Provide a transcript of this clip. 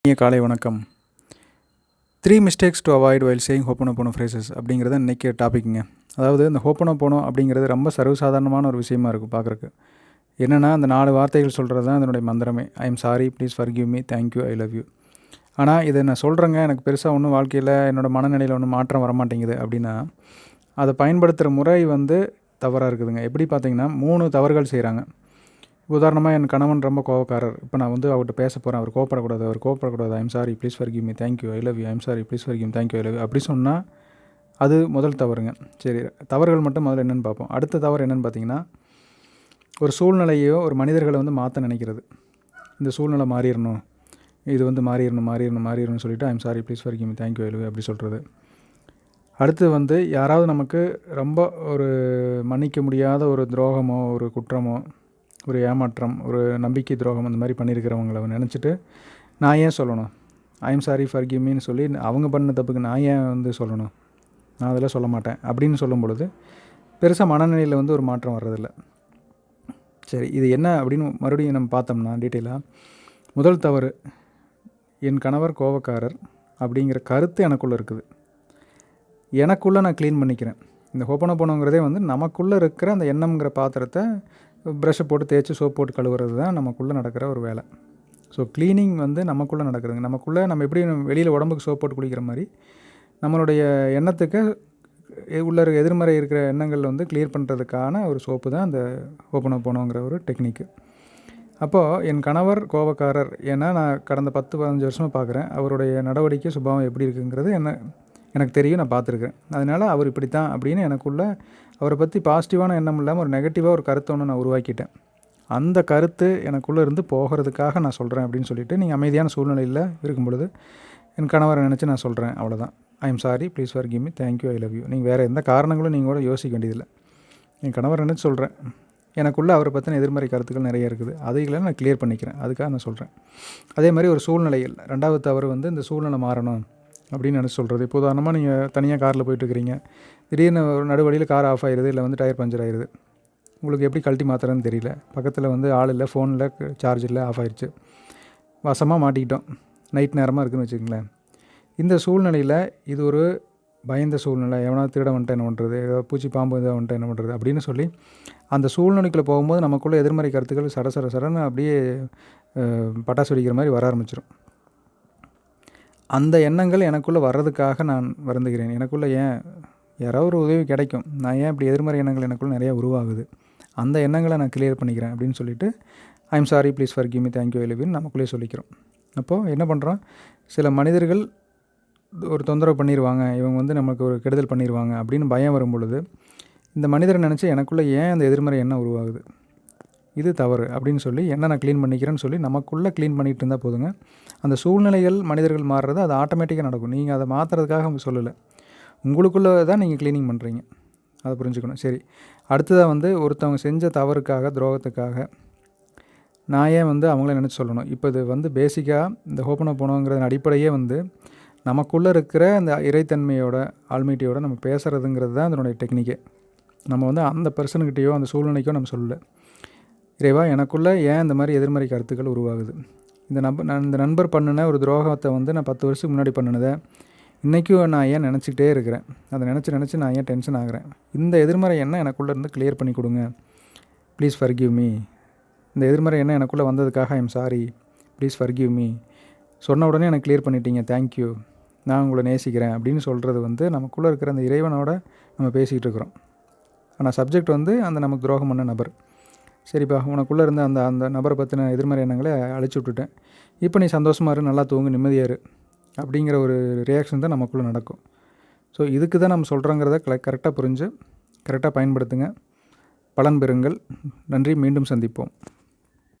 காலை வணக்கம். 3 mistakes to avoid while saying hooponopono phrases அப்படிங்கிறது இன்றைக்கி டாபிக்ங்க. அதாவது இந்த ஹோப்பனோபோனோ அப்படிங்கிறது ரொம்ப சர்வசாதாரணமான ஒரு விஷயமா இருக்கும் பார்க்குறக்கு. என்னென்னா அந்த 4 வார்த்தைகள் சொல்கிறது தான் அதனுடைய மந்திரமே. ஐ am sorry, please forgive me, thank you, I love you. ஆனால் இதை நான் சொல்கிறேங்க, எனக்கு பெருசாக ஒன்றும் வாழ்க்கையில் என்னோடய மனநிலையில் ஒன்றும் மாற்றம் வரமாட்டேங்குது அப்படின்னா அதை பயன்படுத்துகிற முறை தவறாக இருக்குதுங்க. எப்படி பார்த்தீங்கன்னா 3 தவறுகள் செய்கிறாங்க. உதாரணமாக என் கணவன் ரொம்ப கோவக்காரர். இப்போ நான் அவர்கிட்ட பேச போகிறேன், அவர் கோவப்படக்கூடாது. I am sorry, please forgive me, thank you, I love you, I am sorry, please forgive me, thank you, I love you அப்படி சொன்னால் அது முதல் தவறுங்க. சரி, தவறுகள் மட்டும் முதல்ல என்னென்னு பார்ப்போம். அடுத்த தவறு என்னென்னு பார்த்தீங்கன்னா, ஒரு சூழ்நிலையோ ஒரு மனிதர்களை மாற்ற நினைக்கிறது. இந்த சூழ்நிலை மாறிடணும், இது மாறிடணும்னு சொல்லிவிட்டு I am sorry, please forgive me, thank you, I love you அப்படி சொல்கிறது. அடுத்து யாராவது நமக்கு ரொம்ப ஒரு மன்னிக்க முடியாத ஒரு துரோகமோ ஒரு குற்றமோ ஒரு ஏமாற்றம், ஒரு நம்பிக்கை துரோகம் அந்த மாதிரி பண்ணியிருக்கிறவங்கள நினச்சிட்டு நான் ஏன் சொல்லணும், ஐ எம் சாரி ஃபர்கிவ் மீன்னு சொல்லி அவங்க பண்ண தப்புக்கு நான் ஏன் சொல்லணும், நான் அதெல்லாம் சொல்ல மாட்டேன் அப்படின்னு சொல்லும் பொழுது பெருசாக மனநிலையில் ஒரு மாற்றம் வர்றதில்லை. சரி, இது என்ன அப்படின்னு மறுபடியும் நம்ம பார்த்தோம்னா டீட்டெயிலாக, முதல் தவறு, என் கணவர் கோபக்காரர் அப்படிங்கிற கருத்து எனக்குள்ளே இருக்குது. எனக்குள்ளே நான் க்ளீன் பண்ணிக்கிறேன். இந்த ஹோப்பனோபோனோங்கிறதே நமக்குள்ளே இருக்கிற அந்த எண்ணம்ங்கிற பாத்திரத்தை ப்ரஷ்ஷை போட்டு தேய்ச்சி சோப் போட்டு கழுவுறது தான் நமக்குள்ளே நடக்கிற ஒரு வேலை. ஸோ க்ளீனிங் நமக்குள்ளே நடக்குதுங்க. நமக்குள்ளே நம்ம எப்படி வெளியில் உடம்புக்கு சோப் போட்டு குளிக்கிற மாதிரி நம்மளுடைய எண்ணத்துக்கு உள்ள எதிர்மறை இருக்கிற எண்ணங்கள் கிளியர் பண்ணுறதுக்கான ஒரு சோப்பு தான் அந்த ஹோப்பனோபோனோங்கிற ஒரு டெக்னிக்கு. அப்போது என் கணவர் கோபக்காரர், ஏன்னா நான் கடந்த 10-15 வருஷமாக பார்க்குறேன். அவருடைய நடவடிக்கை சுபாவம் எப்படி இருக்குங்கிறது எனக்கு தெரியும், நான் பார்த்துருக்கேன். அதனால் அவர் இப்படி தான் அப்படின்னு எனக்குள்ளே அவரை பற்றி பாசிட்டிவான எண்ணம் இல்லாமல் ஒரு நெகட்டிவாக ஒரு கருத்தை ஒன்று நான் உருவாக்கிட்டேன். அந்த கருத்து எனக்குள்ளே இருந்து போகிறதுக்காக நான் சொல்கிறேன் அப்படின்னு சொல்லிவிட்டு, நீங்கள் அமைதியான சூழ்நிலையில் இருக்கும் பொழுது என் கணவரை நினச்சி நான் சொல்கிறேன், அவ்வளோதான். ஐ am sorry, please forgive me, thank you, I love you. நீங்கள் வேறு எந்த காரணங்களும் நீங்கள் கூட யோசிக்க வேண்டியதில்லை. என் கணவரை நினச்சி சொல்கிறேன். எனக்குள்ளே அவரை பற்றின எதிர்மறை கருத்துக்கள் நிறைய இருக்குது, அதைகளை நான் கிளியர் பண்ணிக்கிறேன், அதுக்காக நான் சொல்கிறேன். அதே மாதிரி ஒரு சூழ்நிலையில் 2வது தவறு இந்த சூழ்நிலை மாறணும் அப்படின்னு நினச்சி சொல்கிறது. இப்போ உதாரணமாக நீங்கள் தனியாக காரில் போயிட்டுருக்கிறீங்க, திடீர்னு ஒரு நடுவழியில் கார் ஆஃப் ஆகிடுது, இல்லை டயர் பஞ்சர் ஆகிடுது. உங்களுக்கு எப்படி கழட்டி மாற்றுறதுன்னு தெரியல, பக்கத்தில் ஆள் இல்லை, ஃபோனில் சார்ஜ் இல்லை, ஆஃப் ஆகிடுச்சு, வசமாக மாட்டிக்கிட்டோம், நைட் நேரமாக இருக்குதுன்னு வச்சுக்கங்களேன். இந்த சூழ்நிலையில் இது ஒரு பயந்த சூழ்நிலை, எவனா திருட வந்துட்டு என்ன பண்ணுறது, ஏதோ பூச்சி பாம்பு எதாவது வந்துட்டு என்ன பண்ணுறது அப்படின்னு சொல்லி அந்த சூழ்நிலைக்குள்ளே போகும்போது நமக்குள்ளே எதிர்மறை கருத்துக்கள் சடன்னு அப்படியே பட்டாசு வெடிக்கிற மாதிரி வர ஆரம்பிச்சிடும். அந்த எண்ணங்கள் எனக்குள்ளே வர்றதுக்காக நான் வருந்துகிறேன். எனக்குள்ளே ஏன் யாராவது ஒரு உதவி கிடைக்கும், நான் ஏன் இப்படி எதிர்மறை எண்ணங்கள் எனக்குள்ளே நிறையா உருவாகுது, அந்த எண்ணங்களை நான் கிளியர் பண்ணிக்கிறேன் அப்படின்னு சொல்லிவிட்டு I am sorry, please forgive me, thank you, I love யூன்னு நமக்குள்ளேயே சொல்லிக்கிறோம். அப்போது என்ன பண்ணுறோம், சில மனிதர்கள் ஒரு தொந்தரவு பண்ணிடுவாங்க, இவங்க நமக்கு ஒரு கெடுதல் பண்ணிடுவாங்க அப்படின்னு பயம் வரும் பொழுது இந்த மனிதரை நினச்சி எனக்குள்ளே ஏன் அந்த எதிர்மறை எண்ணம் உருவாகுது, இது தவறு அப்படின்னு சொல்லி என்ன நான் க்ளீன் பண்ணிக்கிறேன்னு சொல்லி நமக்குள்ளே க்ளீன் பண்ணிகிட்டு இருந்தால் போதுங்க. அந்த சூழ்நிலைகள் மனிதர்கள் மாறுறது அது ஆட்டோமேட்டிக்காக நடக்கும். நீங்கள் அதை மாற்றுறதுக்காக சொல்லலை, உங்களுக்குள்ளே தான் நீங்கள் க்ளீனிங் பண்ணுறீங்க, அதை புரிஞ்சுக்கணும். சரி, அடுத்ததாக ஒருத்தவங்க செஞ்ச தவறுக்காக, துரோகத்துக்காக நான் ஏன் அவங்கள நினச்சி சொல்லணும். இப்போ இது பேசிக்காக இந்த ஹோப்பனோபோனோங்கிற அடிப்படையே நமக்குள்ளே இருக்கிற அந்த இறைத்தன்மையோட ஆல்மைட்டியோட நம்ம பேசுகிறதுங்கிறது தான் அதனுடைய டெக்னிக்கே. நம்ம அந்த பர்சனுக்கிட்டேயோ அந்த சூழ்நிலைக்கோ நம்ம சொல்லலை, இறைவா எனக்குள்ளே ஏன் இந்த மாதிரி எதிர்மறை கருத்துக்கள் உருவாகுது, இந்த நண்பர் பண்ணின ஒரு துரோகத்தை நான் 10 வருஷத்துக்கு முன்னாடி பண்ணினதை இன்றைக்கும் நான் ஏன் நினச்சிக்கிட்டே இருக்கிறேன், அதை நினச்சி நான் ஏன் டென்ஷன் ஆகிறேன், இந்த எதிர்மறை எண்ணம் எனக்குள்ளே இருந்து கிளியர் பண்ணி கொடுங்க, ப்ளீஸ் ஃபர்கிவ் மீ. இந்த எதிர்மறை எண்ணம் எனக்குள்ளே வந்ததுக்காக I am sorry, please forgive me. சொன்ன உடனே எனக்கு கிளியர் பண்ணிட்டீங்க, தேங்க்யூ, நான் உங்களை நேசிக்கிறேன் அப்படின்னு சொல்கிறது நமக்குள்ளே இருக்கிற அந்த இறைவனோட நம்ம பேசிகிட்டு இருக்கிறோம். ஆனால் சப்ஜெக்ட் அந்த நமக்கு துரோகம் பண்ண நபர். சரிப்பா, உனக்குள்ளே இருந்த அந்த நபரை பற்றின எதிர்மறை எண்ணங்களை அழிச்சு விட்டுட்டேன், இப்போ நீ சந்தோஷமாக இரு, நல்லா தூங்கு, நிம்மதியாக இரு அப்படிங்கிற ஒரு ரியாக்ஷன் தான் நமக்குள்ளே நடக்கும். ஸோ இதுக்கு தான் நம்ம சொல்கிறோங்கிறத கரெக்டாக புரிஞ்சு கரெக்டாக பயன்படுத்துங்க, பலன் பெறுங்கள். நன்றி, மீண்டும் சந்திப்போம்.